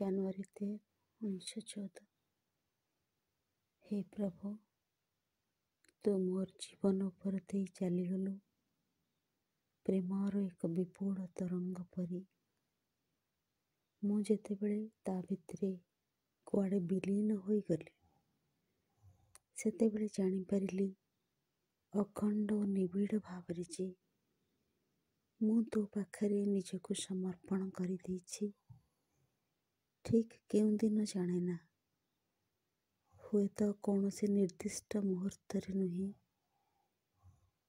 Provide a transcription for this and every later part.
ଜାନୁଆରୀ 13, 1914। हे प्रभु, तू मोर जीवन उपर देई चलीगलु प्रेमर एक विपुल तरंग परी। मु जेतेबेले ता भितरे कुआडे विलीन होईगली सेतेबेले जानिपारिली अखंड और निबिड़ भावरे जे मु तो पाखरे निजको समर्पण करि देइछि। ठीक केउं दिन जाने ना, हुए तो कौनसी निर्दिष्ट मुहूर्त नुहे,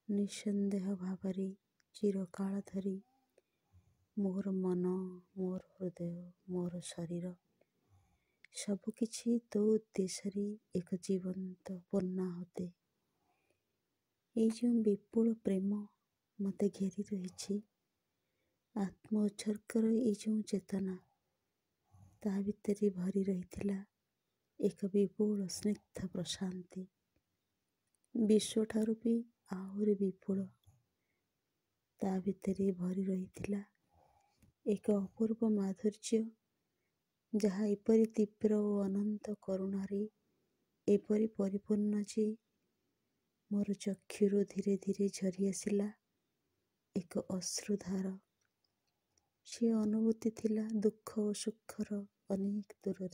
निसंदेह भावरे चिरकाल धरी मोर मन, मोर हृदय, मोर शरीर सबकिछि तो उद्देश्य एक जीवंत पूर्णाहुति। ये जो विपुल प्रेम मते घेरी रही, आत्म उत्सर्गर ये जो चेतना ता भितरे भरी रही एक विपुल स्निग्ध प्रशांति, विश्व ठारू भी आहुरी विपुल ता भितरे भरी रही एक अपूर्व माधुर्य, जहा एपरी तीव्र और अनंत करुणारे एपरी परिपूर्ण जे मोर चक्षुरु धीरे धीरे झरी आसिला एक अश्रुधार। से अनुभूति थिला दुख और सुखर अनेक दूर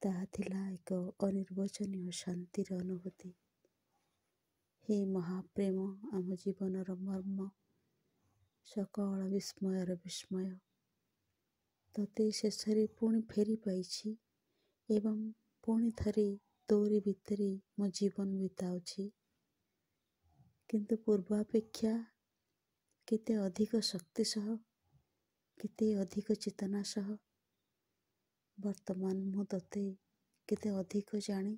ताहा थिला एक अनिर्वचनीय शांतिर अनुभूति। हे महाप्रेम, आम जीवनर मर्म, सकल विस्मयर विस्मय तते शेषरे पुणी फेरी पाइछि एवं पुणी थरे तोरी भितरे मो जीवन बिताउछि, किंतु पूर्वापेक्षा केते अधिक शक्ति सह, केते अधिक चेतना सह वर्तमान मु तते केते अधिक जाने,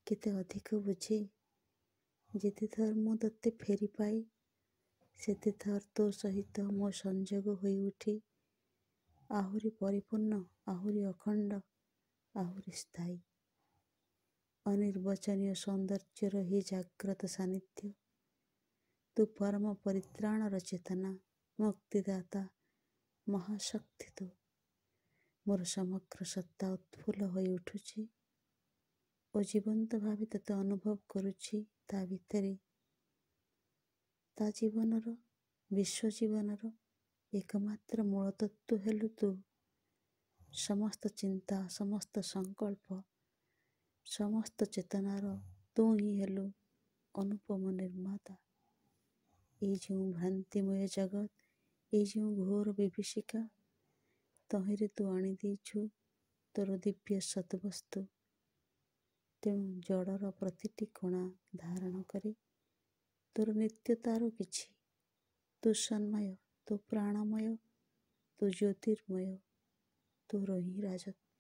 केते अधिक बुझे। जेते थर मु तते फेरी पाए सेते थर तो सहित मो संजोग होई उठी आहुरी परिपूर्ण, आहुरी अखंड, आहुरी स्थायी। अनिर्वचनीय सौंदर्यर ही जाग्रत सानिध्य, तू परम परित्राणर चेतना, मुक्तिदाता, महाशक्ति तू मोर समग्र सत्ता उत्फुल्ल होई उठुछि और जीवंत भावे तते अनुभव करुछि। ता भितरे ता जीवनर, विश्व जीवनर एकमात्र मूल तत्व हेलु तू। समस्त चिंता, समस्त संकल्प, समस्त चेतनार तू ही हेलु अनुपम निर्माता। ये जो भ्रांतिमय जगत, ये जो घोर विभीषिका तहिरे तू आनी देइछु तोर दिव्य सद्वस्तु। तेणु जड़र प्रतिटी कणा धारण करे तोर नित्यतार किछि, तू सन्मय, तू प्राणमय, तू ज्योतिर्मय, तोर ही राजत्व।